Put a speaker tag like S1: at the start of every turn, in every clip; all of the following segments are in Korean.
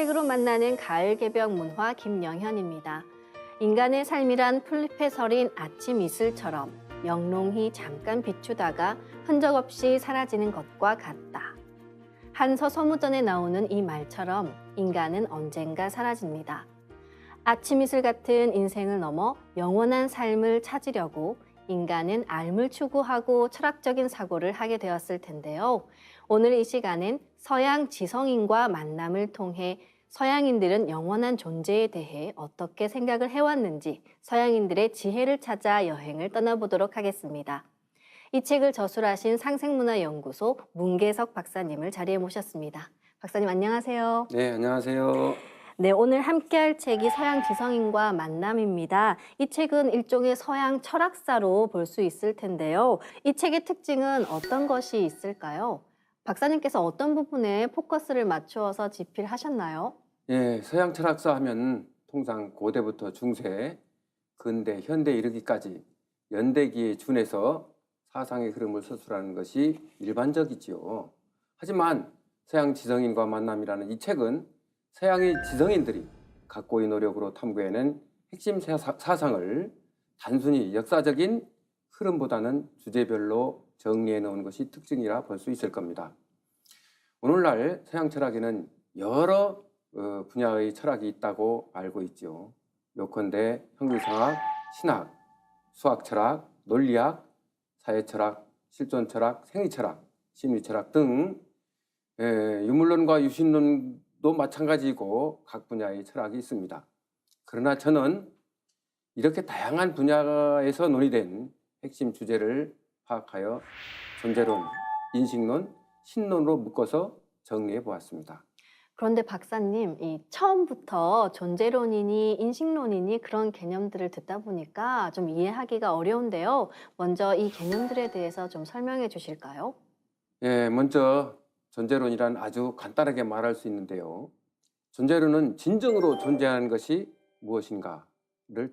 S1: 책으로 만나는 가을 개벽 문화 김영현입니다. 인간의 삶이란 풀잎에 서린 아침 이슬처럼 영롱히 잠깐 비추다가 흔적 없이 사라지는 것과 같다. 한서 서무전에 나오는 이 말처럼 인간은 언젠가 사라집니다. 아침 이슬 같은 인생을 넘어 영원한 삶을 찾으려고 인간은 삶을 추구하고 철학적인 사고를 하게 되었을 텐데요. 오늘 이 시간은 서양 지성인과 만남을 통해 서양인들은 영원한 존재에 대해 어떻게 생각을 해왔는지 서양인들의 지혜를 찾아 여행을 떠나보도록 하겠습니다. 이 책을 저술하신 상생문화연구소 문계석 박사님을 자리에 모셨습니다. 박사님 안녕하세요.
S2: 네, 안녕하세요.
S1: 네, 오늘 함께할 책이 서양 지성인과 만남입니다. 이 책은 일종의 서양 철학사로 볼 수 있을 텐데요. 이 책의 특징은 어떤 것이 있을까요? 박사님께서 어떤 부분에 포커스를 맞추어서 집필하셨나요?
S2: 예, 서양 철학사 하면 통상 고대부터 중세, 근대, 현대 이르기까지 연대기에 준해서 사상의 흐름을 서술하는 것이 일반적이지요. 하지만 서양 지성인과 만남이라는 이 책은 서양의 지성인들이 각고의 노력으로 탐구해낸 핵심 사상을 단순히 역사적인 흐름보다는 주제별로 정리해 놓은 것이 특징이라 볼 수 있을 겁니다. 오늘날 서양 철학에는 여러 분야의 철학이 있다고 알고 있죠. 요컨대 형질성학, 신학, 수학철학, 논리학, 사회철학, 실존철학, 생리철학, 심리철학 등 유물론과 유신론도 마찬가지이고 각 분야의 철학이 있습니다. 그러나 저는 이렇게 다양한 분야에서 논의된 핵심 주제를 파악하여 존재론, 인식론, 신론으로 묶어서 정리해 보았습니다.
S1: 그런데 박사님, 처음부터 존재론이니 인식론이니 그런 개념들을 듣다 보니까 좀 이해하기가 어려운데요. 먼저 이 개념들에 대해서 좀 설명해 주실까요?
S2: 예, 먼저 존재론이란 아주 간단하게 말할 수 있는데요. 존재론은 진정으로 존재하는 것이 무엇인가를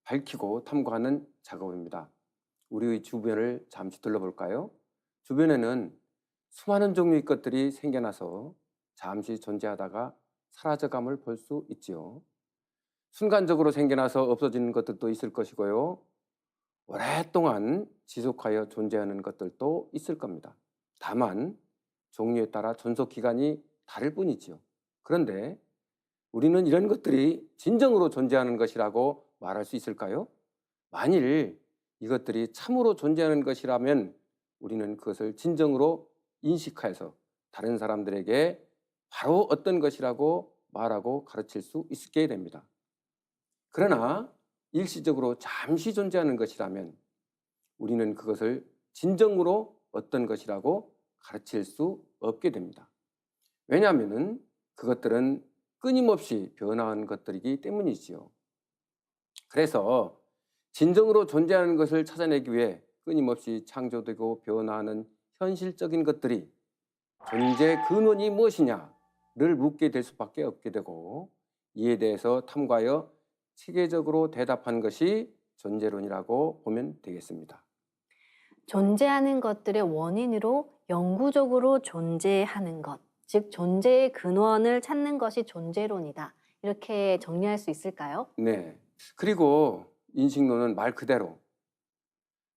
S2: 밝히고 탐구하는 작업입니다. 우리의 주변을 잠시 둘러볼까요? 주변에는 수많은 종류의 것들이 생겨나서 잠시 존재하다가 사라져감을 볼 수 있지요. 순간적으로 생겨나서 없어지는 것들도 있을 것이고요. 오랫동안 지속하여 존재하는 것들도 있을 겁니다. 다만 종류에 따라 존속 기간이 다를 뿐이지요. 그런데 우리는 이런 것들이 진정으로 존재하는 것이라고 말할 수 있을까요? 만일 이것들이 참으로 존재하는 것이라면 우리는 그것을 진정으로 인식해서 다른 사람들에게 바로 어떤 것이라고 말하고 가르칠 수 있게 됩니다. 그러나 일시적으로 잠시 존재하는 것이라면 우리는 그것을 진정으로 어떤 것이라고 가르칠 수 없게 됩니다. 왜냐하면 그것들은 끊임없이 변화하는 것들이기 때문이지요. 그래서 진정으로 존재하는 것을 찾아내기 위해 끊임없이 창조되고 변화하는 현실적인 것들이 존재 근원이 무엇이냐를 묻게 될 수밖에 없게 되고 이에 대해서 탐구하여 체계적으로 대답하는 것이 존재론이라고 보면 되겠습니다.
S1: 존재하는 것들의 원인으로 영구적으로 존재하는 것, 즉 존재의 근원을 찾는 것이 존재론이다. 이렇게 정리할 수 있을까요?
S2: 네. 그리고 인식론은 말 그대로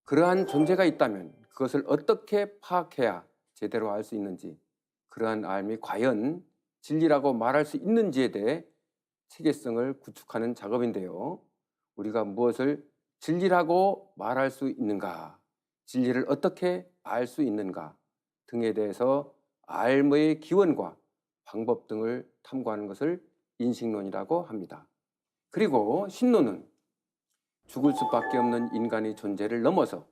S2: 그러한 존재가 있다면 그것을 어떻게 파악해야 제대로 알 수 있는지, 그러한 알미 과연 진리라고 말할 수 있는지에 대해 체계성을 구축하는 작업인데요. 우리가 무엇을 진리라고 말할 수 있는가, 진리를 어떻게 알 수 있는가 등에 대해서 알의 기원과 방법 등을 탐구하는 것을 인식론이라고 합니다. 그리고 신론은 죽을 수밖에 없는 인간의 존재를 넘어서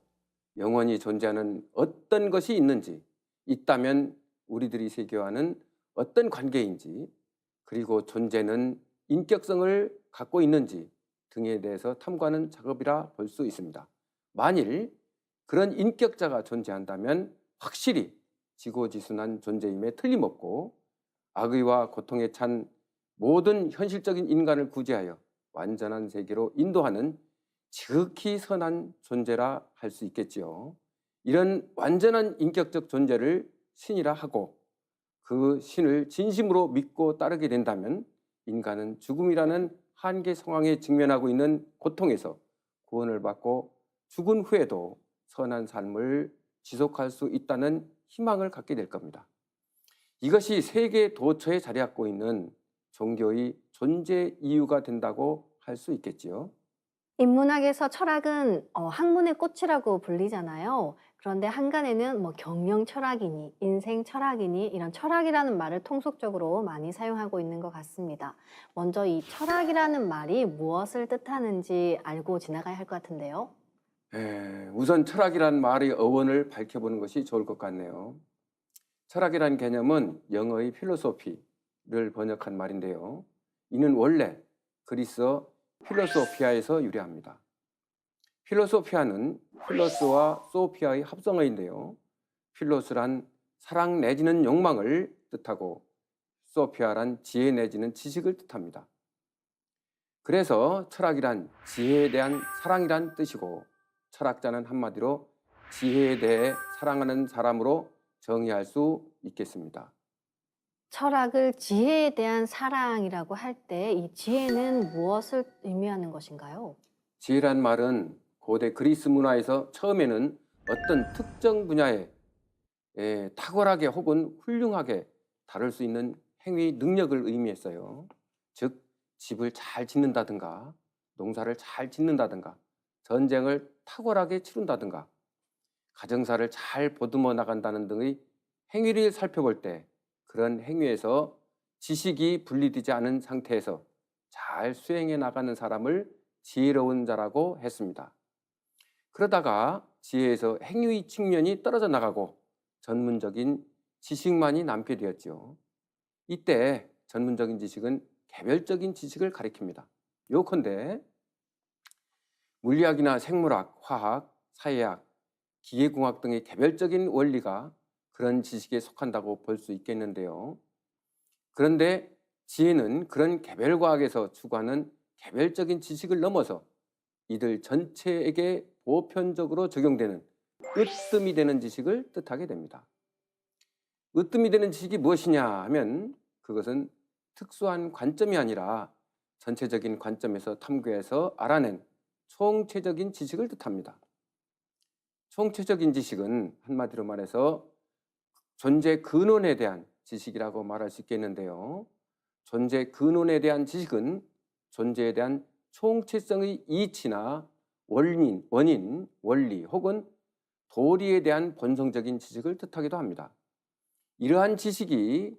S2: 영원히 존재하는 어떤 것이 있는지, 있다면 우리들이 세계와는 어떤 관계인지, 그리고 존재는 인격성을 갖고 있는지 등에 대해서 탐구하는 작업이라 볼 수 있습니다. 만일 그런 인격자가 존재한다면 확실히 지고지순한 존재임에 틀림없고 악의와 고통에 찬 모든 현실적인 인간을 구제하여 완전한 세계로 인도하는 지극히 선한 존재라 할 수 있겠지요. 이런 완전한 인격적 존재를 신이라 하고 그 신을 진심으로 믿고 따르게 된다면 인간은 죽음이라는 한계 상황에 직면하고 있는 고통에서 구원을 받고 죽은 후에도 선한 삶을 지속할 수 있다는 희망을 갖게 될 겁니다. 이것이 세계 도처에 자리 잡고 있는 종교의 존재 이유가 된다고 할 수 있겠지요.
S1: 인문학에서 철학은 학문의 꽃이라고 불리잖아요. 그런데 한간에는 뭐 경영 철학이니 인생 철학이니 이런 철학이라는 말을 통속적으로 많이 사용하고 있는 것 같습니다. 먼저 이 철학이라는 말이 무엇을 뜻하는지 알고 지나가야 할 것 같은데요.
S2: 우선 철학이란 말의 어원을 밝혀보는 것이 좋을 것 같네요. 철학이란 개념은 영어의 필로소피를 번역한 말인데요. 이는 원래 그리스어 필로소피아에서 유래합니다. 필로소피아는 필로스와 소피아의 합성어인데요. 필로스란 사랑 내지는 욕망을 뜻하고 소피아란 지혜 내지는 지식을 뜻합니다. 그래서 철학이란 지혜에 대한 사랑이란 뜻이고 철학자는 한마디로 지혜에 대해 사랑하는 사람으로 정의할 수 있겠습니다.
S1: 철학을 지혜에 대한 사랑이라고 할 때 이 지혜는 무엇을 의미하는 것인가요?
S2: 지혜란 말은 고대 그리스 문화에서 처음에는 어떤 특정 분야에 탁월하게 혹은 훌륭하게 다룰 수 있는 행위 능력을 의미했어요. 즉 집을 잘 짓는다든가 농사를 잘 짓는다든가 전쟁을 탁월하게 치룬다든가 가정사를 잘 보듬어 나간다는 등의 행위를 살펴볼 때 그런 행위에서 지식이 분리되지 않은 상태에서 잘 수행해 나가는 사람을 지혜로운 자라고 했습니다. 그러다가 지혜에서 행위 측면이 떨어져 나가고 전문적인 지식만이 남게 되었죠. 이때 전문적인 지식은 개별적인 지식을 가리킵니다. 요컨대 물리학이나 생물학, 화학, 사회학, 기계공학 등의 개별적인 원리가 그런 지식에 속한다고 볼 수 있겠는데요. 그런데 지혜는 그런 개별과학에서 추구하는 개별적인 지식을 넘어서 이들 전체에게 보편적으로 적용되는 으뜸이 되는 지식을 뜻하게 됩니다. 으뜸이 되는 지식이 무엇이냐 하면 그것은 특수한 관점이 아니라 전체적인 관점에서 탐구해서 알아낸 총체적인 지식을 뜻합니다. 총체적인 지식은 한마디로 말해서 존재 근원에 대한 지식이라고 말할 수 있겠는데요. 존재 근원에 대한 지식은 존재에 대한 총체성의 이치나 원인, 원리 혹은 도리에 대한 본성적인 지식을 뜻하기도 합니다. 이러한 지식이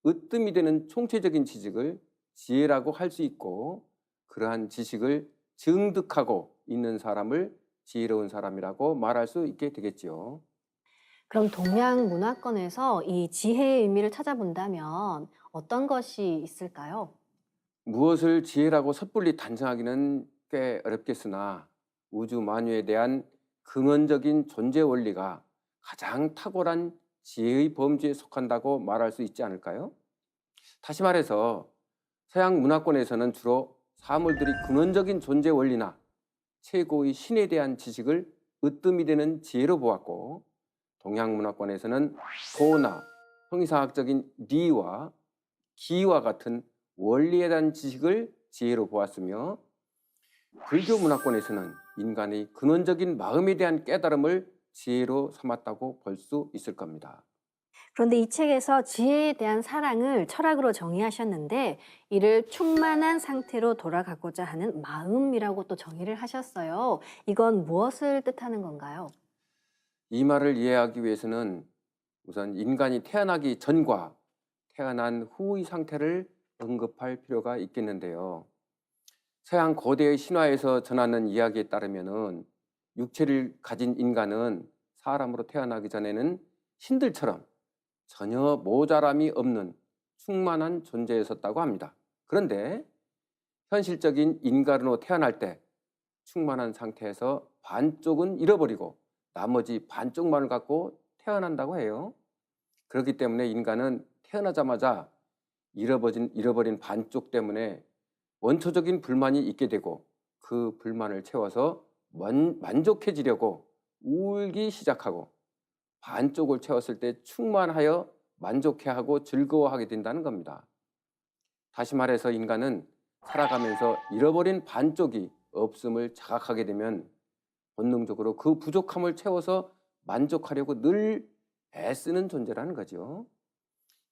S2: 으뜸이 되는 총체적인 지식을 지혜라고 할 수 있고 그러한 지식을 증득하고 있는 사람을 지혜로운 사람이라고 말할 수 있게 되겠지요.
S1: 그럼 동양 문화권에서 이 지혜의 의미를 찾아본다면 어떤 것이 있을까요?
S2: 무엇을 지혜라고 섣불리 단정하기는 꽤 어렵겠으나 우주 만유에 대한 근원적인 존재 원리가 가장 탁월한 지혜의 범주에 속한다고 말할 수 있지 않을까요? 다시 말해서 서양 문화권에서는 주로 사물들이 근원적인 존재 원리나 최고의 신에 대한 지식을 으뜸이 되는 지혜로 보았고 동양 문화권에서는 도나 형이상학적인 리와 기와 같은 원리에 대한 지식을 지혜로 보았으며 불교 문화권에서는 인간의 근원적인 마음에 대한 깨달음을 지혜로 삼았다고 볼 수 있을 겁니다.
S1: 그런데 이 책에서 지혜에 대한 사랑을 철학으로 정의하셨는데 이를 충만한 상태로 돌아가고자 하는 마음이라고 또 정의를 하셨어요. 이건 무엇을 뜻하는 건가요?
S2: 이 말을 이해하기 위해서는 우선 인간이 태어나기 전과 태어난 후의 상태를 언급할 필요가 있겠는데요. 서양 고대의 신화에서 전하는 이야기에 따르면은 육체를 가진 인간은 사람으로 태어나기 전에는 신들처럼 전혀 모자람이 없는 충만한 존재였었다고 합니다. 그런데 현실적인 인간으로 태어날 때 충만한 상태에서 반쪽은 잃어버리고 나머지 반쪽만을 갖고 태어난다고 해요. 그렇기 때문에 인간은 태어나자마자 잃어버린 반쪽 때문에 원초적인 불만이 있게 되고 그 불만을 채워서 만족해지려고 울기 시작하고 반쪽을 채웠을 때 충만하여 만족해하고 즐거워하게 된다는 겁니다. 다시 말해서 인간은 살아가면서 잃어버린 반쪽이 없음을 자각하게 되면 본능적으로 그 부족함을 채워서 만족하려고 늘 애쓰는 존재라는 거죠.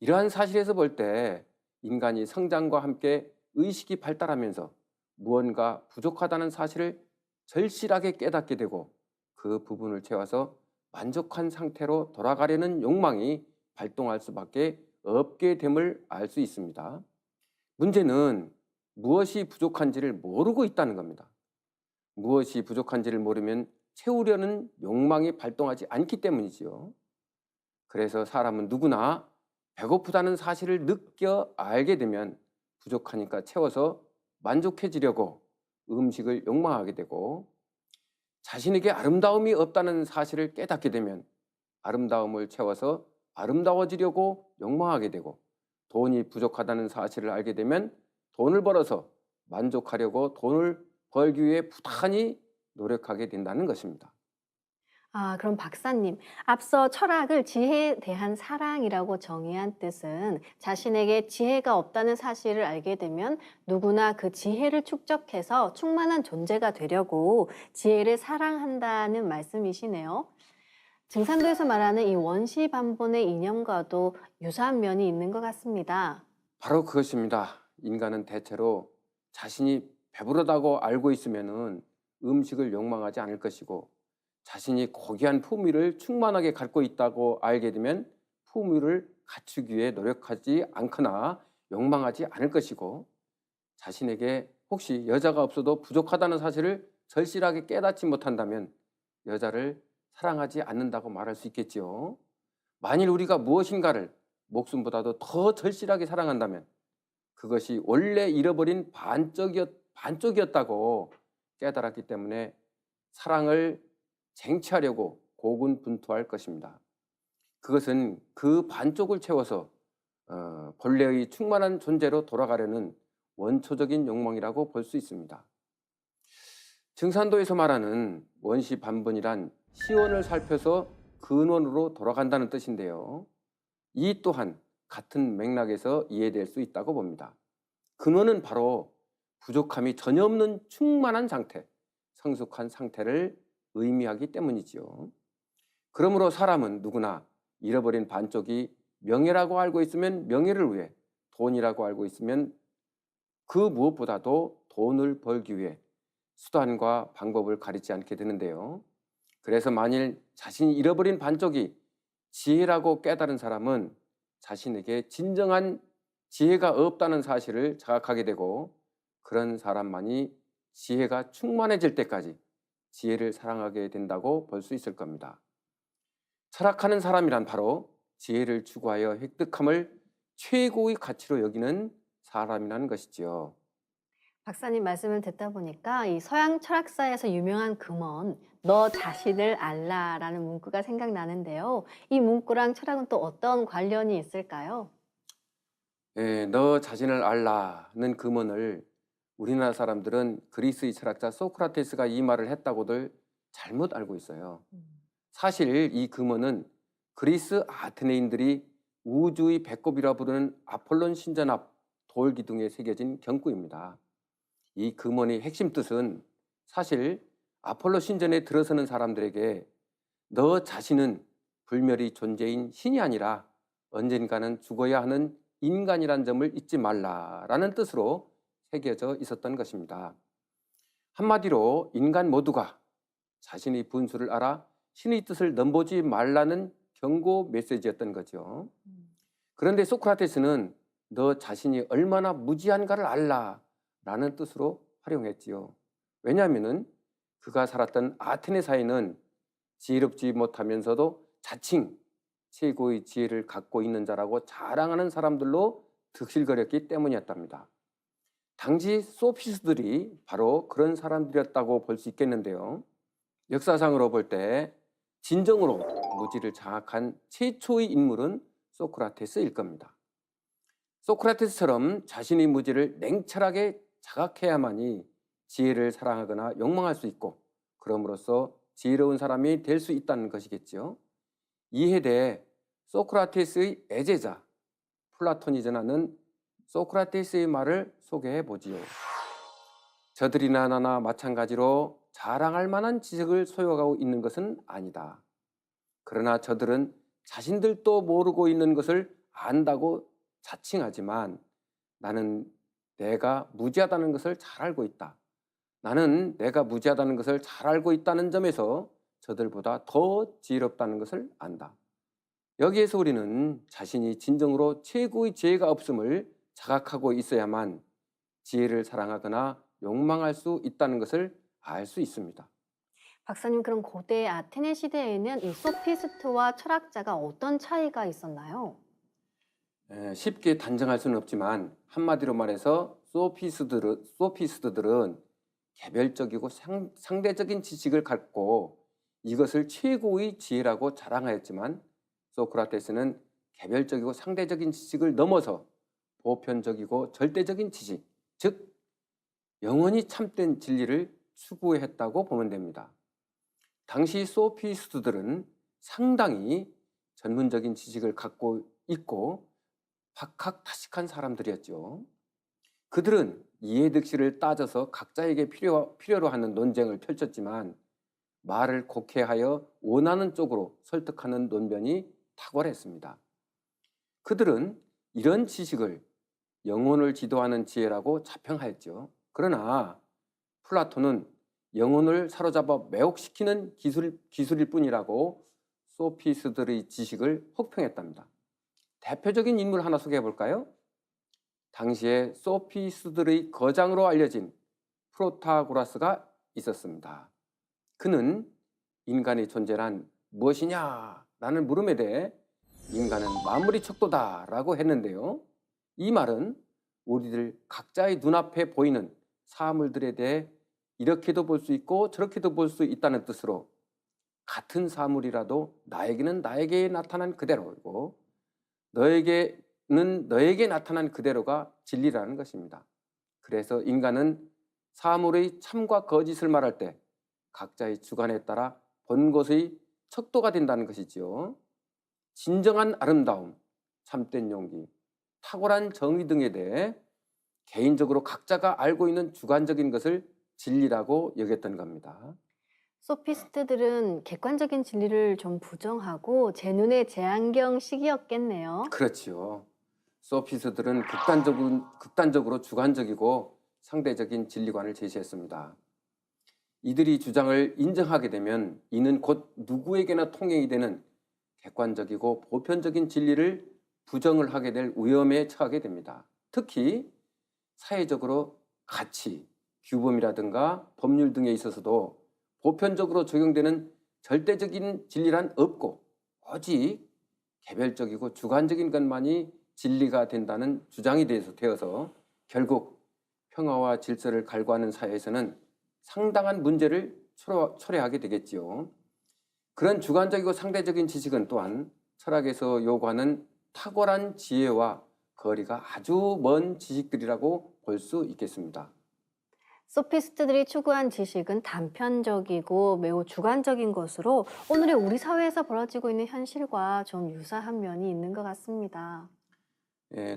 S2: 이러한 사실에서 볼 때 인간이 성장과 함께 의식이 발달하면서 무언가 부족하다는 사실을 절실하게 깨닫게 되고 그 부분을 채워서 만족한 상태로 돌아가려는 욕망이 발동할 수밖에 없게 됨을 알 수 있습니다. 문제는 무엇이 부족한지를 모르고 있다는 겁니다. 무엇이 부족한지를 모르면 채우려는 욕망이 발동하지 않기 때문이지요. 그래서 사람은 누구나 배고프다는 사실을 느껴 알게 되면 부족하니까 채워서 만족해지려고 음식을 욕망하게 되고, 자신에게 아름다움이 없다는 사실을 깨닫게 되면 아름다움을 채워서 아름다워지려고 욕망하게 되고, 돈이 부족하다는 사실을 알게 되면 돈을 벌어서 만족하려고 돈을 벌기 위해 부단히 노력하게 된다는 것입니다.
S1: 그럼 박사님, 앞서 철학을 지혜에 대한 사랑이라고 정의한 뜻은 자신에게 지혜가 없다는 사실을 알게 되면 누구나 그 지혜를 축적해서 충만한 존재가 되려고 지혜를 사랑한다는 말씀이시네요. 증산도에서 말하는 이 원시반본의 이념과도 유사한 면이 있는 것 같습니다.
S2: 바로 그것입니다. 인간은 대체로 자신이 배부르다고 알고 있으면은 음식을 욕망하지 않을 것이고, 자신이 고귀한 품위를 충만하게 갖고 있다고 알게 되면 품위를 갖추기 위해 노력하지 않거나 욕망하지 않을 것이고, 자신에게 혹시 여자가 없어도 부족하다는 사실을 절실하게 깨닫지 못한다면 여자를 사랑하지 않는다고 말할 수 있겠지요. 만일 우리가 무엇인가를 목숨보다도 더 절실하게 사랑한다면 그것이 원래 잃어버린 반쪽이었다고 깨달았기 때문에 사랑을 쟁취하려고 고군분투할 것입니다. 그것은 그 반쪽을 채워서 본래의 충만한 존재로 돌아가려는 원초적인 욕망이라고 볼 수 있습니다. 증산도에서 말하는 원시반본이란 시원을 살펴서 근원으로 돌아간다는 뜻인데요. 이 또한 같은 맥락에서 이해될 수 있다고 봅니다. 근원은 바로 부족함이 전혀 없는 충만한 상태, 성숙한 상태를 의미하기 때문이지요. 그러므로 사람은 누구나 잃어버린 반쪽이 명예라고 알고 있으면 명예를 위해, 돈이라고 알고 있으면 그 무엇보다도 돈을 벌기 위해 수단과 방법을 가리지 않게 되는데요. 그래서 만일 자신이 잃어버린 반쪽이 지혜라고 깨달은 사람은 자신에게 진정한 지혜가 없다는 사실을 자각하게 되고, 그런 사람만이 지혜가 충만해질 때까지 지혜를 사랑하게 된다고 볼 수 있을 겁니다. 철학하는 사람이란 바로 지혜를 추구하여 획득함을 최고의 가치로 여기는 사람이라는 것이지요.
S1: 박사님 말씀을 듣다 보니까 이 서양 철학사에서 유명한 금언, 너 자신을 알라라는 문구가 생각나는데요. 이 문구랑 철학은 또 어떤 관련이 있을까요?
S2: 너 자신을 알라는 금언을 우리나라 사람들은 그리스의 철학자 소크라테스가 이 말을 했다고들 잘못 알고 있어요. 사실 이 금언은 그리스 아테네인들이 우주의 배꼽이라 부르는 아폴론 신전 앞 돌 기둥에 새겨진 경구입니다. 이 금언의 핵심 뜻은 사실 아폴로 신전에 들어서는 사람들에게 너 자신은 불멸의 존재인 신이 아니라 언젠가는 죽어야 하는 인간이란 점을 잊지 말라라는 뜻으로 새겨져 있었던 것입니다. 한마디로 인간 모두가 자신의 분수를 알아 신의 뜻을 넘보지 말라는 경고 메시지였던 거죠. 그런데 소크라테스는 너 자신이 얼마나 무지한가를 알라라는 뜻으로 활용했지요. 왜냐하면 그가 살았던 아테네 사회는 지혜롭지 못하면서도 자칭 최고의 지혜를 갖고 있는 자라고 자랑하는 사람들로 득실거렸기 때문이었답니다. 당시 소피스트들이 바로 그런 사람들이었다고 볼 수 있겠는데요. 역사상으로 볼 때 진정으로 무지를 장악한 최초의 인물은 소크라테스일 겁니다. 소크라테스처럼 자신의 무지를 냉철하게 자각해야만이 지혜를 사랑하거나 욕망할 수 있고, 그럼으로써 지혜로운 사람이 될 수 있다는 것이겠죠. 이에 대해 소크라테스의 애제자 플라톤이 전하는 소크라테스의 말을 소개해 보지요. 저들이나 나나 마찬가지로 자랑할 만한 지식을 소유하고 있는 것은 아니다. 그러나 저들은 자신들도 모르고 있는 것을 안다고 자칭하지만 나는 내가 무지하다는 것을 잘 알고 있다. 나는 내가 무지하다는 것을 잘 알고 있다는 점에서 저들보다 더 지혜롭다는 것을 안다. 여기에서 우리는 자신이 진정으로 최고의 지혜가 없음을 자각하고 있어야만 지혜를 사랑하거나 욕망할 수 있다는 것을 알 수 있습니다.
S1: 박사님, 그럼 고대 아테네 시대에는 이 소피스트와 철학자가 어떤 차이가 있었나요?
S2: 쉽게 단정할 수는 없지만 한마디로 말해서 소피스트들은 개별적이고 상대적인 지식을 갖고 이것을 최고의 지혜라고 자랑하였지만 소크라테스는 개별적이고 상대적인 지식을 넘어서 보편적이고 절대적인 지식, 즉 영원히 참된 진리를 추구했다고 보면 됩니다. 당시 소피스트들은 상당히 전문적인 지식을 갖고 있고 박학다식한 사람들이었죠. 그들은 이해득실을 따져서 각자에게 필요로 하는 논쟁을 펼쳤지만 말을 곡해하여 원하는 쪽으로 설득하는 논변이 탁월했습니다. 그들은 이런 지식을 영혼을 지도하는 지혜라고 자평하였죠. 그러나 플라톤은 영혼을 사로잡아 매혹시키는 기술일 뿐이라고 소피스트들의 지식을 혹평했답니다. 대표적인 인물 하나 소개해 볼까요? 당시에 소피스트들의 거장으로 알려진 프로타고라스가 있었습니다. 그는 인간의 존재란 무엇이냐? 라는 물음에 대해 인간은 만물의 척도다라고 했는데요. 이 말은 우리들 각자의 눈앞에 보이는 사물들에 대해 이렇게도 볼 수 있고 저렇게도 볼 수 있다는 뜻으로 같은 사물이라도 나에게는 나에게 나타난 그대로이고 너에게는 너에게 나타난 그대로가 진리라는 것입니다. 그래서 인간은 사물의 참과 거짓을 말할 때 각자의 주관에 따라 본 것의 척도가 된다는 것이지요. 진정한 아름다움, 참된 용기, 탁월한 정의 등에 대해 개인적으로 각자가 알고 있는 주관적인 것을 진리라고 여겼던 겁니다.
S1: 소피스트들은 객관적인 진리를 좀 부정하고 제 눈에 제안경식이었겠네요.
S2: 그렇지요. 소피스트들은 극단적으로 주관적이고 상대적인 진리관을 제시했습니다. 이들이 주장을 인정하게 되면 이는 곧 누구에게나 통용이 되는 객관적이고 보편적인 진리를 부정을 하게 될 위험에 처하게 됩니다. 특히 사회적으로 가치, 규범이라든가 법률 등에 있어서도 보편적으로 적용되는 절대적인 진리란 없고 오직 개별적이고 주관적인 것만이 진리가 된다는 주장이 되어서 결국 평화와 질서를 갈구하는 사회에서는 상당한 문제를 초래하게 되겠지요. 그런 주관적이고 상대적인 지식은 또한 철학에서 요구하는 탁월한 지혜와 거리가 아주 먼 지식들이라고 볼 수 있겠습니다.
S1: 소피스트들이 추구한 지식은 단편적이고 매우 주관적인 것으로 오늘의 우리 사회에서 벌어지고 있는 현실과 좀 유사한 면이 있는 것 같습니다.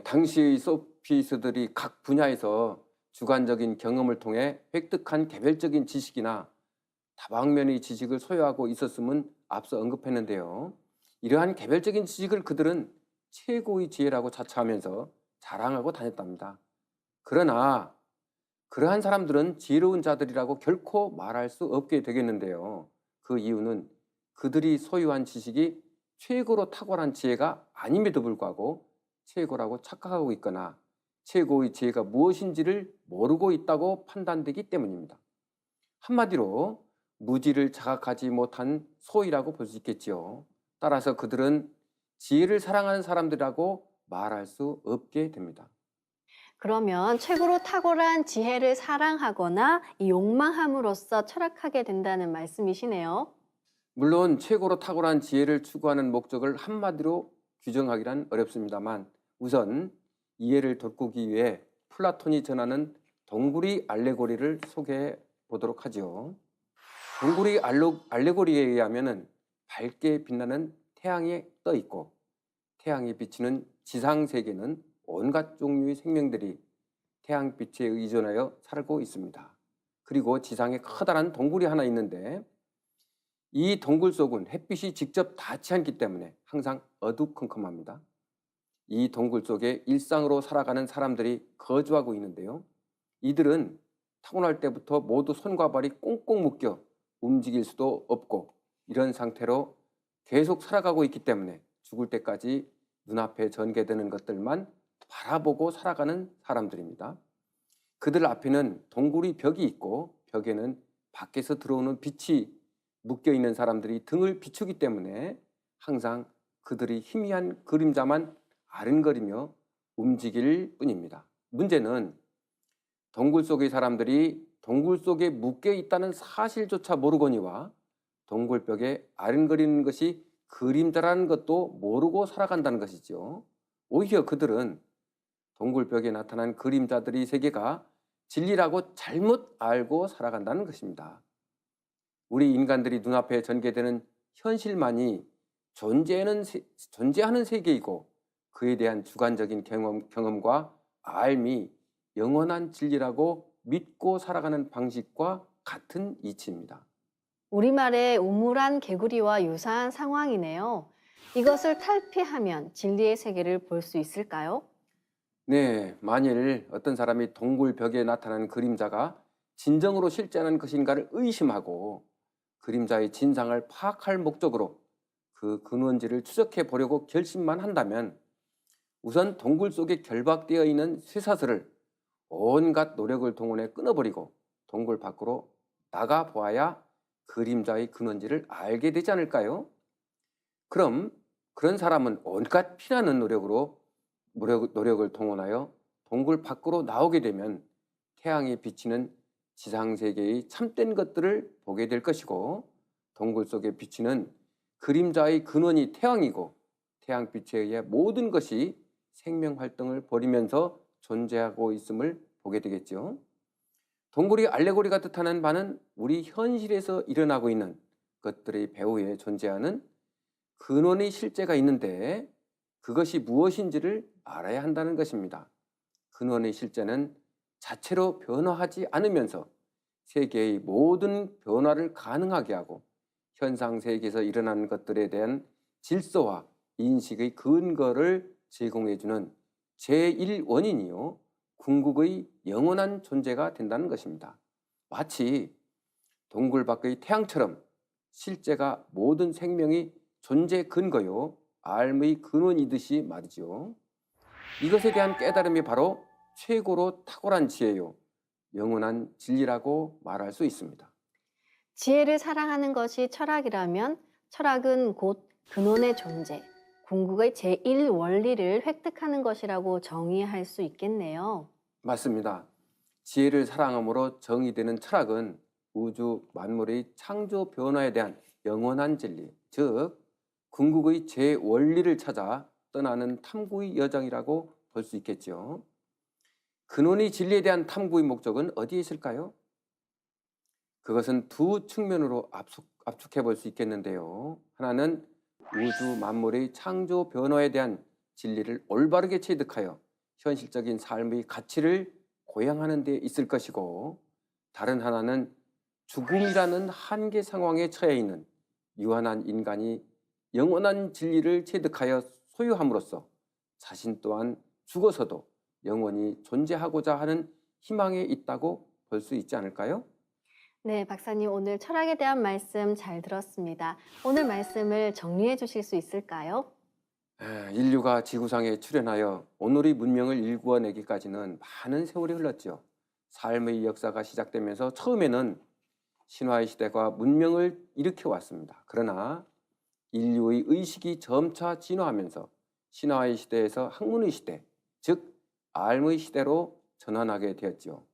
S2: 당시 소피스트들이 각 분야에서 주관적인 경험을 통해 획득한 개별적인 지식이나 다방면의 지식을 소유하고 있었음은 앞서 언급했는데요. 이러한 개별적인 지식을 그들은 최고의 지혜라고 자처하면서 자랑하고 다녔답니다. 그러나 그러한 사람들은 지혜로운 자들이라고 결코 말할 수 없게 되겠는데요. 그 이유는 그들이 소유한 지식이 최고로 탁월한 지혜가 아님에도 불구하고 최고라고 착각하고 있거나 최고의 지혜가 무엇인지를 모르고 있다고 판단되기 때문입니다. 한마디로 무지를 자각하지 못한 소이라고 볼 수 있겠지요. 따라서 그들은 지혜를 사랑하는 사람들이라고 말할 수 없게 됩니다.
S1: 그러면 최고로 탁월한 지혜를 사랑하거나 이 욕망함으로써 철학하게 된다는 말씀이시네요.
S2: 물론 최고로 탁월한 지혜를 추구하는 목적을 한마디로 규정하기란 어렵습니다만 우선 이해를 돋구기 위해 플라톤이 전하는 동굴의 알레고리를 소개해 보도록 하죠. 동굴의 알레고리에 의하면 밝게 빛나는 태양이 떠 있고 태양이 비치는 지상 세계는 온갖 종류의 생명들이 태양빛에 의존하여 살고 있습니다. 그리고 지상에 커다란 동굴이 하나 있는데 이 동굴 속은 햇빛이 직접 닿지 않기 때문에 항상 어두컴컴합니다. 이 동굴 속에 일상으로 살아가는 사람들이 거주하고 있는데요. 이들은 타고날 때부터 모두 손과 발이 꽁꽁 묶여 움직일 수도 없고 이런 상태로 계속 살아가고 있기 때문에 죽을 때까지 눈앞에 전개되는 것들만 바라보고 살아가는 사람들입니다. 그들 앞에는 동굴이 벽이 있고 벽에는 밖에서 들어오는 빛이 묶여 있는 사람들이 등을 비추기 때문에 항상 그들이 희미한 그림자만 아른거리며 움직일 뿐입니다. 문제는 동굴 속의 사람들이 동굴 속에 묶여 있다는 사실조차 모르거니와 동굴벽에 아른거리는 것이 그림자라는 것도 모르고 살아간다는 것이죠. 오히려 그들은 동굴벽에 나타난 그림자들의 세계가 진리라고 잘못 알고 살아간다는 것입니다. 우리 인간들이 눈앞에 전개되는 현실만이 존재하는 세계이고 그에 대한 주관적인 경험과 알미 영원한 진리라고 믿고 살아가는 방식과 같은 이치입니다.
S1: 우리말의 우물안 개구리와 유사한 상황이네요. 이것을 탈피하면 진리의 세계를 볼 수 있을까요?
S2: 네, 만일 어떤 사람이 동굴 벽에 나타나는 그림자가 진정으로 실제하는 것인가를 의심하고 그림자의 진상을 파악할 목적으로 그 근원지를 추적해 보려고 결심만 한다면 우선 동굴 속에 결박되어 있는 쇠사슬을 온갖 노력을 동원해 끊어버리고 동굴 밖으로 나가 보아야 그림자의 근원지를 알게 되지 않을까요? 그럼 그런 사람은 온갖 피나는 노력을 동원하여 동굴 밖으로 나오게 되면 태양이 비치는 지상세계의 참된 것들을 보게 될 것이고 동굴 속에 비치는 그림자의 근원이 태양이고 태양빛에 의해 모든 것이 생명활동을 벌이면서 존재하고 있음을 보게 되겠죠. 동굴이 알레고리가 뜻하는 바는 우리 현실에서 일어나고 있는 것들의 배후에 존재하는 근원의 실제가 있는데 그것이 무엇인지를 알아야 한다는 것입니다. 근원의 실제는 자체로 변화하지 않으면서 세계의 모든 변화를 가능하게 하고 현상 세계에서 일어나는 것들에 대한 질서와 인식의 근거를 제공해주는 제1원인이요 궁극의 영원한 존재가 된다는 것입니다. 마치 동굴 밖의 태양처럼 실제가 모든 생명의 존재 근거요 알의 근원이듯이 말이죠. 이것에 대한 깨달음이 바로 최고로 탁월한 지혜요 영원한 진리라고 말할 수 있습니다.
S1: 지혜를 사랑하는 것이 철학이라면 철학은 곧 근원의 존재, 궁극의 제1원리를 획득하는 것이라고 정의할 수 있겠네요.
S2: 맞습니다. 지혜를 사랑함으로 정의되는 철학은 우주 만물의 창조 변화에 대한 영원한 진리, 즉 궁극의 제 원리를 찾아 떠나는 탐구의 여정이라고 볼 수 있겠죠. 근원의 진리에 대한 탐구의 목적은 어디에 있을까요? 그것은 두 측면으로 압축해 볼 수 있겠는데요. 하나는 우주 만물의 창조 변화에 대한 진리를 올바르게 체득하여 현실적인 삶의 가치를 고양하는 데 있을 것이고 다른 하나는 죽음이라는 한계 상황에 처해 있는 유한한 인간이 영원한 진리를 체득하여 소유함으로써 자신 또한 죽어서도 영원히 존재하고자 하는 희망에 있다고 볼 수 있지 않을까요?
S1: 네, 박사님 오늘 철학에 대한 말씀 잘 들었습니다. 오늘 말씀을 정리해 주실 수 있을까요?
S2: 인류가 지구상에 출현하여 오늘의 문명을 일구어내기까지는 많은 세월이 흘렀죠. 삶의 역사가 시작되면서 처음에는 신화의 시대가 문명을 일으켜 왔습니다. 그러나 인류의 의식이 점차 진화하면서 신화의 시대에서 학문의 시대, 즉 알의 시대로 전환하게 되었죠.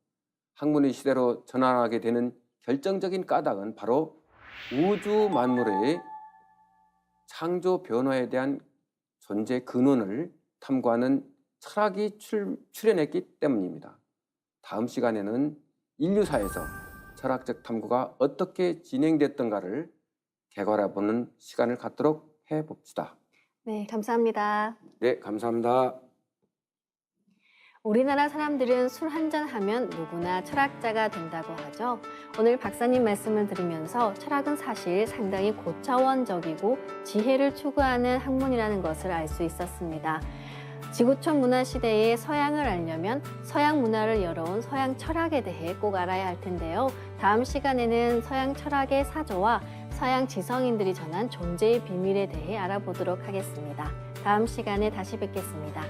S2: 학문의 시대로 전환하게 되는 결정적인 까닭은 바로 우주 만물의 창조 변화에 대한 존재 근원을 탐구하는 철학이 출현했기 때문입니다. 다음 시간에는 인류사에서 철학적 탐구가 어떻게 진행됐던가를 개괄해보는 시간을 갖도록 해봅시다.
S1: 네, 감사합니다.
S2: 네, 감사합니다.
S1: 우리나라 사람들은 술 한잔 하면 누구나 철학자가 된다고 하죠. 오늘 박사님 말씀을 들으면서 철학은 사실 상당히 고차원적이고 지혜를 추구하는 학문이라는 것을 알 수 있었습니다. 지구촌 문화 시대의 서양을 알려면 서양 문화를 열어온 서양 철학에 대해 꼭 알아야 할 텐데요. 다음 시간에는 서양 철학의 사조와 서양 지성인들이 전한 존재의 비밀에 대해 알아보도록 하겠습니다. 다음 시간에 다시 뵙겠습니다.